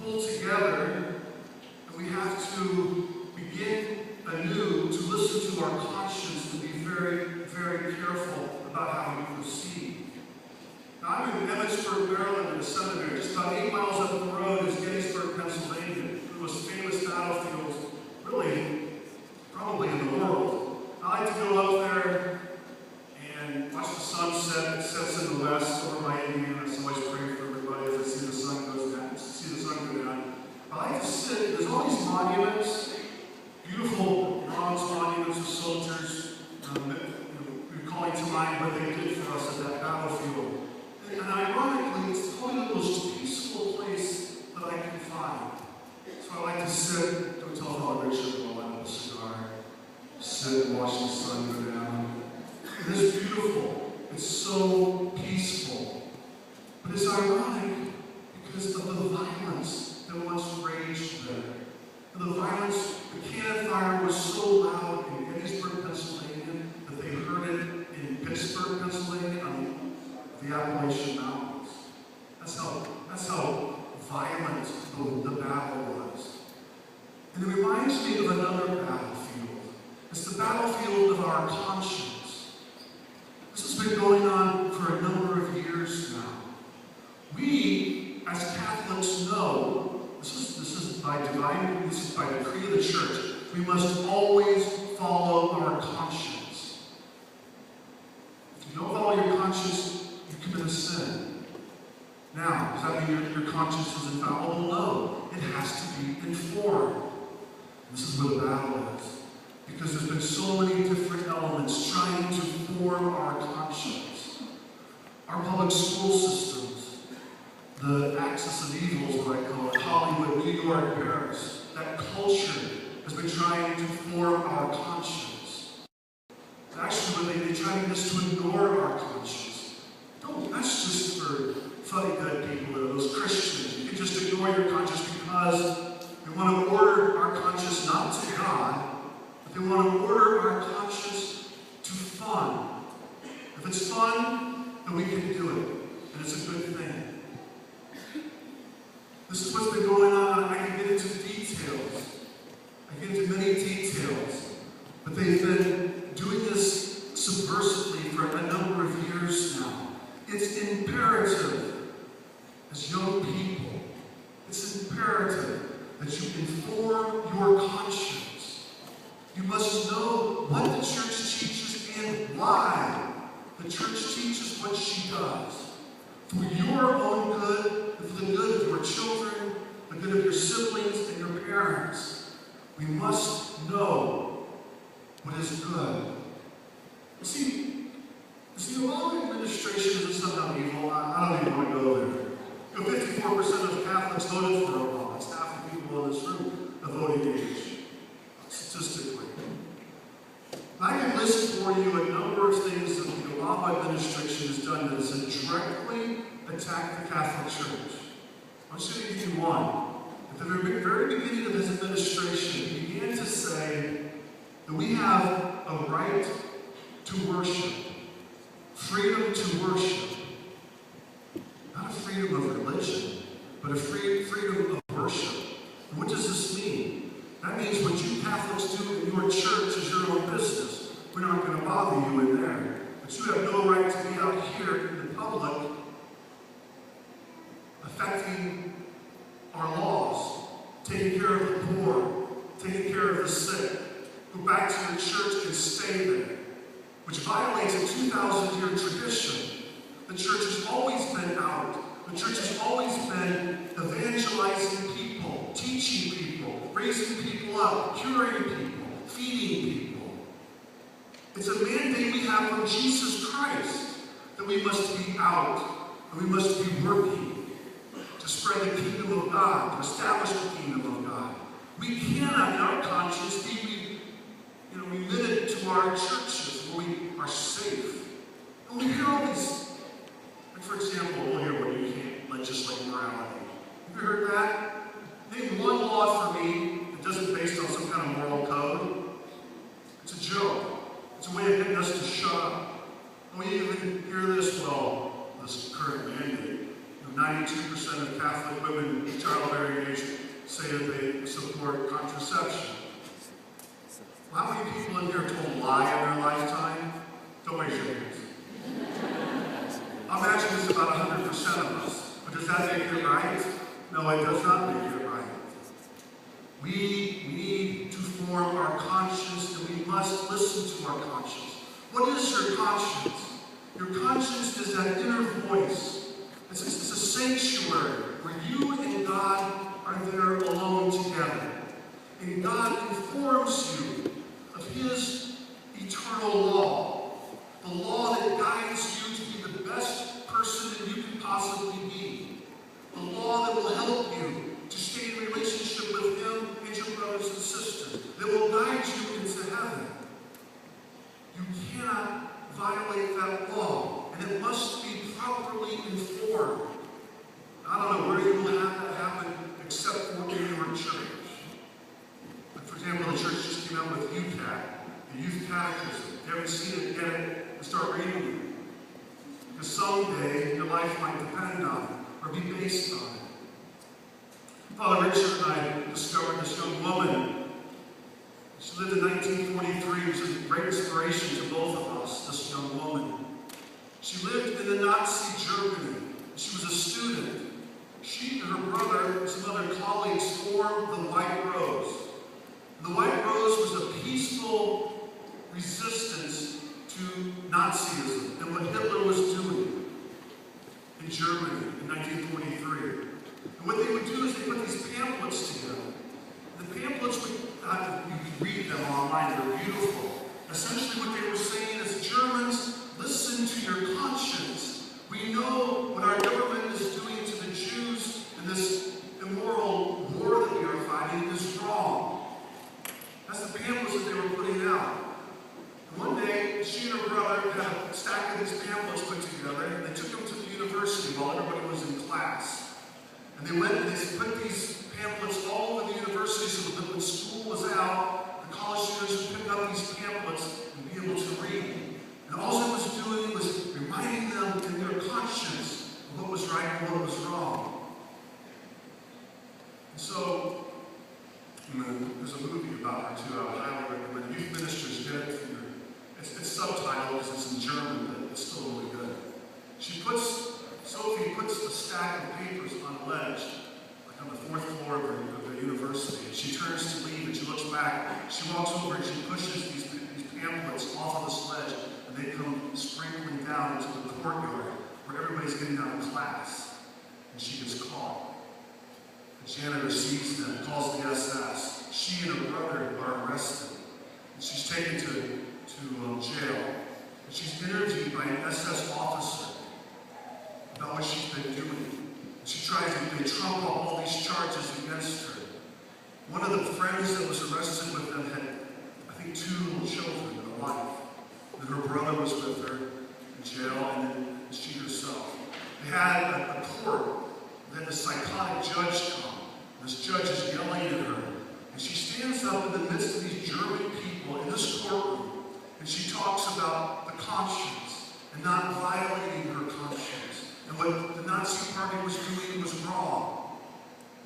pull together, and we have to begin anew to listen to our conscience, to be very, very careful about how we proceed. Now, I'm in Emmitsburg, Maryland, in a seminary. Just about 8 miles up the road is Gettysburg, Pennsylvania, one of the most famous battlefields, really, probably in the world. I like to go up there and watch the sunset. It sets in the west over by Indiana, so I always pray for everybody as I see the sun goes down, see the sun go down. I like to sit. There's all these monuments, beautiful bronze monuments of soldiers, recalling to mind what they did for us at that battlefield. And ironically, it's probably the most peaceful place that I can find. So I like to sit, don't tell Father Richard while I have a cigar, sit and watch the sun go down. It is beautiful. It's so peaceful. But it's ironic because of the violence that once raged there. And the violence, the cannon fire was so loud in Gettysburg, Pennsylvania, that they heard it in Pittsburgh, Pennsylvania, on the Appalachian Mountains. That's how violent the battle was. And it reminds me of another battlefield. It's the battlefield of our conscience. This has been going on for a number of years now. We, as Catholics, know this is by decree of the Church. We must always follow our conscience. If you don't follow your conscience, you commit a sin. Now, does that mean your conscience is infallible? No. It has to be informed. This is where the battle is. Because there's been so many different elements trying to form our conscience. Our public school systems, the axis of evil is what I call it, Hollywood, New York, Paris, that culture has been trying to form our conscience. Actually, they try to get us to ignore our conscience. That's just for fuddy-duddy people, those Christians. You can just ignore your conscience because they want to order our conscience not to God, but they want to order our conscience to fun. If it's fun, then we can do it, and it's a good thing. This is what's been going on. I can get into details. I get into many details. But they've been doing this subversively for a number of years now. It's imperative, as young people, it's imperative that you inform your conscience. You must know what the church teaches and why the church teaches what she does. For your own good, and for the good of your children, the good of your siblings and your parents. We must know what is good. You see, the Obama administration isn't somehow evil. I don't even want to go there. 54% of Catholics voted for Obama. It's half the people in this room of voting age, statistically. I can list for you a number of things that the Obama administration has done that has directly attacked the Catholic Church. I'm just going to give you one. At the very beginning of his administration, he began to say that we have a right to worship, freedom to worship. Not a freedom of religion, but a freedom of worship. And what does this mean? That means what you Catholics do in your church is your own business. We're not going to bother you in there. But you have no right to be out here in the public affecting our laws, taking care of the poor, taking care of the sick. Go back to your church and stay there, which violates a 2,000-year tradition. The church has always been out. The church has always been evangelizing people, teaching people, raising people up, curing people, feeding people. It's a mandate we have from Jesus Christ that we must be out and we must be working to spread the kingdom of God, to establish the kingdom of God. We cannot, in our conscience, be limited to our churches where we are safe. And we hear all these, like for example, we'll hear what you can't legislate morality. Have you heard that? Name one law for me that doesn't based on some kind of moral code. It's a joke. It's a way of getting us to shut up. And we even hear this, this current mandate. 92% of Catholic women of childbearing age say that they support contraception. Well, how many people in here told a lie in their lifetime? Don't raise your hands. I imagine it's about 100% of us. But does that make it right? No, it does not make it right. We need to form our conscience, and we must listen to our conscience. What is your conscience? Your conscience is that inner voice. It's a sanctuary where you and God are there alone together. And God informs you of His eternal law, the law that guides you to be the best person that you can possibly be, the law that will help you to stay in relationship with Him and your brothers and sisters, that will guide you into heaven. You cannot violate that law, and it must be properly informed. I don't know where you will have that happen except for in your church. But for example, the church just came out with UCAT, the Youth Catechism. If you haven't seen it, get it and start reading it. Because someday your life might depend on it or be based on it. Father Richard and I discovered this young woman. She lived in 1943. It was a great inspiration to both of us, this young woman. She lived in the Nazi Germany. She was a student. She and her brother and some other colleagues formed the White Rose. And the White Rose was a peaceful resistance to Nazism and what Hitler was doing in Germany in 1943. And what they would do is they put these pamphlets together. The pamphlets would, you can read them online, they're beautiful. Essentially what they were saying is, Germans, listen to your conscience. We know what our government is doing to the Jews in this immoral war that we are fighting is wrong. That's the pamphlets that they were putting out. And one day, she and her brother had a stack of these pamphlets put together, and they took them to the university while everybody was in class. And they went and they put these pamphlets all over the university so that when school was out, the college students would pick up these pamphlets and be able to read. And all it was doing was reminding them in their conscience of what was right and what was wrong. And so, there's a movie about her too. I would highly recommend. Youth ministers get it. It's subtitled because it's in German, but it's still really good. Sophie puts a stack of papers on a ledge, like on the 4th floor of the university. And she turns to leave and she looks back. She walks over and she pushes these pamphlets off of this ledge, and they come sprinkling down into the courtyard where everybody's getting out of class. And she gets caught. The janitor sees them, calls the SS. She and her brother are arrested. And she's taken to jail. And she's interviewed by an SS officer about what she's been doing. And she tries to trump up all these charges against her. One of the friends that was arrested with them had, I think, 2 little children and a wife. And her brother was with her in jail, and then she herself. They had a court. Then the psychotic judge comes. This judge is yelling at her. And she stands up in the midst of these German people in this courtroom. And she talks about the conscience and not violating her conscience. And what the Nazi party was doing was wrong.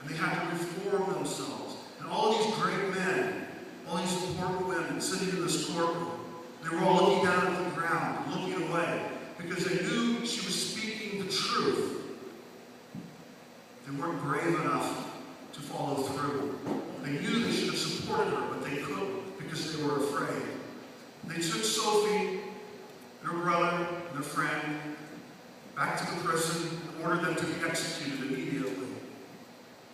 And they had to reform themselves. And all these great men, all these important women sitting in this courtroom, they were all looking down at the ground, looking away, because they knew she was speaking the truth. They weren't brave enough to follow through. They knew they should have supported her, but they couldn't because they were afraid. They took Sophie, her brother, and their friend back to the prison and ordered them to be executed immediately.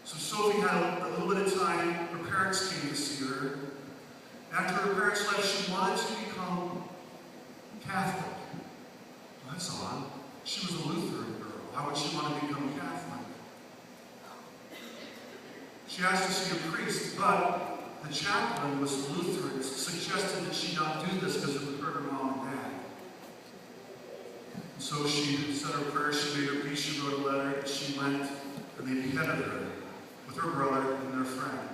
So Sophie had a little bit of time. Her parents came to see her. After her parents left, she wanted to become Catholic. Well, that's odd. She was a Lutheran girl. Why would she want to become Catholic? She asked to see a priest, but the chaplain was Lutheran, suggested that she not do this because it would hurt her mom and dad. And so she said her prayer, she made her peace, she wrote a letter, and she went, and they beheaded her with her brother and their friend.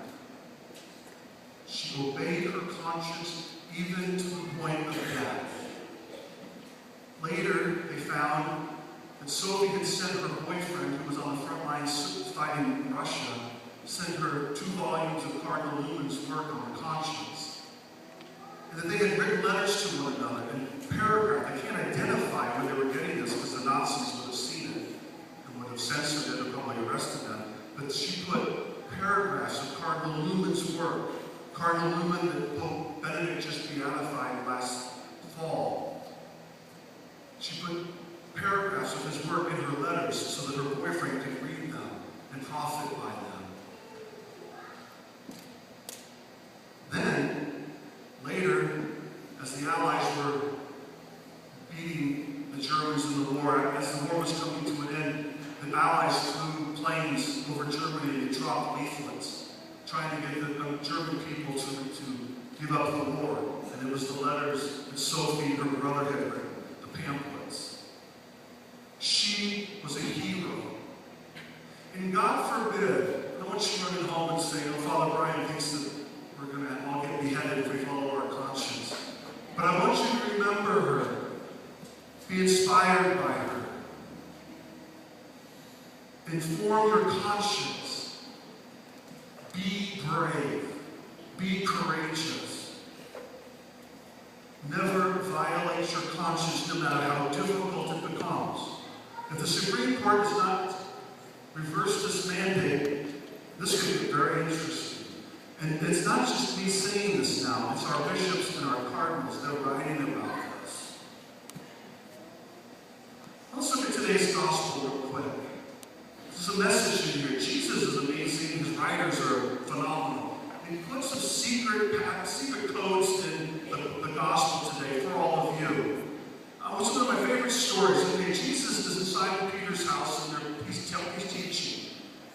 She obeyed her conscience even to the point of death. Later, they found that Sophie had sent her boyfriend, who was on the front lines fighting in Russia, sent her 2 volumes of Cardinal Newman's work on the conscience. And that they had written letters to one another and paragraphs. They can't identify where they were getting this because the Nazis would have seen it and would have censored it or probably arrested them. But she put paragraphs of Cardinal Newman's work. Cardinal Newman that Pope Benedict just beatified last fall. She put paragraphs of his work in her letters so that her boyfriend could read them and profit by them. Then, later, as the Allies were beating the Germans in the war, as the war was coming to an end, the Allies flew planes over Germany and dropped leaflets, trying to get the German people to give up the war. And it was the letters that Sophie and her brother had written, the pamphlets. She was a hero. And God forbid, I don't want you running home and saying, oh, Father Brian thinks that we're going to all get beheaded if we follow our conscience. But I want you to remember her. Be inspired by her. Inform your conscience. Be brave. Be courageous. Never violate your conscience no matter how difficult it becomes. If the Supreme Court does not reverse this mandate, this could get very interesting. And it's not just me saying this now, it's our bishops and our cardinals. They're writing about this. Let's look at today's gospel real quick. There's a message in here. Jesus is amazing. His writers are phenomenal. He put some secret codes in the gospel today for all of you. It's one of my favorite stories. Okay, Jesus is inside Peter's house and he's teaching.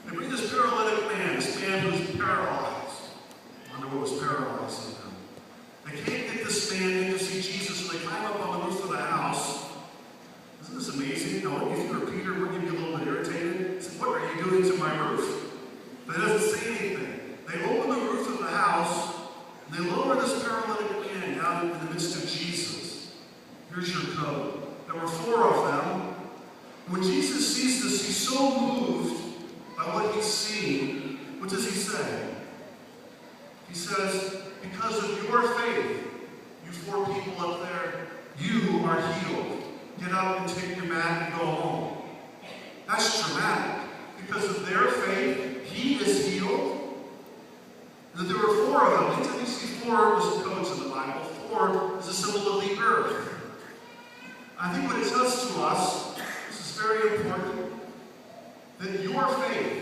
And they bring this paralytic man, this man who's paralyzed. I wonder what was paralyzing them. They can't get this man in to see Jesus, so they climb up on the roof of the house. Isn't this amazing? You know, if you were Peter, wouldn't you be a little bit irritated? He said, what are you doing to my roof? But he doesn't say anything. They open the roof of the house, and they lower this paralytic man down in the midst of Jesus. Here's your code. There were 4 of them. When Jesus sees this, he's so moved by what he's seeing. What does he say? He says, because of your faith, you 4 people up there, you are healed. Get up and take your mat and go home. That's dramatic. Because of their faith, he is healed. And there were 4 of them. Anytime you see 4 was codes in the Bible, 4 is a symbol of the earth. I think what it says to us, this is very important, that your faith,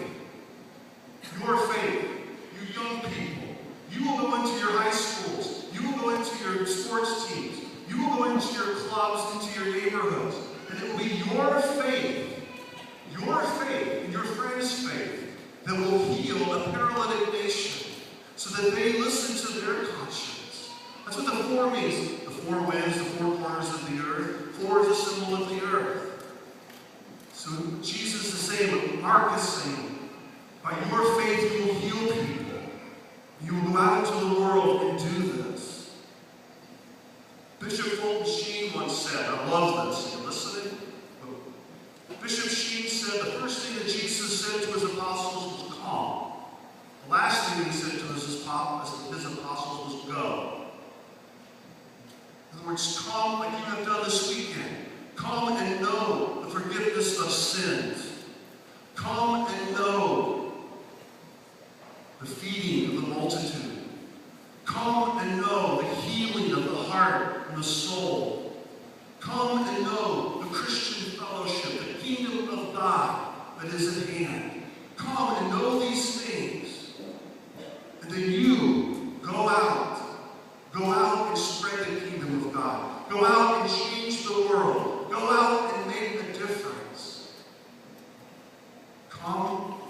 you young people, you will go into your high schools, you will go into your sports teams, you will go into your clubs, into your neighborhoods, and it will be your faith, and your friends' faith that will heal a paralytic nation so that they listen to their conscience. That's what the 4 means. The 4 winds, the 4 corners of the earth. 4 is a symbol of the earth. So Jesus is saying, Mark is saying, by your faith you will heal people. You will go out into the world and do this. Bishop Fulton Sheen once said, I love this. Are you listening? Bishop Sheen said the first thing that Jesus said to his apostles was come. The last thing he said to his apostles was go. In other words, come like you have done this weekend. Come and know the forgiveness of sins. Come and know the feeding of the multitude. Come and know the healing of the heart and the soul. Come and know the Christian fellowship, the kingdom of God that is at hand. Come and know these things. And then you go out and spread the kingdom of God. Go out and change the world. Go out and make a difference. Come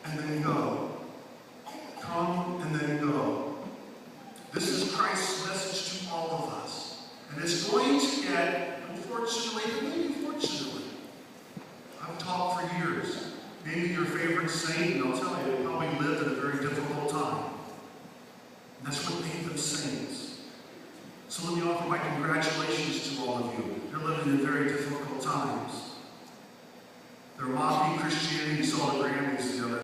and then go. Come and then go. This is Christ's message to all of us. And it's going to get, unfortunately, but maybe fortunately, I've taught for years. Maybe your favorite saint, and I'll tell you, they probably lived at a very difficult time. And that's what made them saints. So let me offer my congratulations to all of you. You're living in very difficult times. They're mocking Christianity. You saw the Grammys the other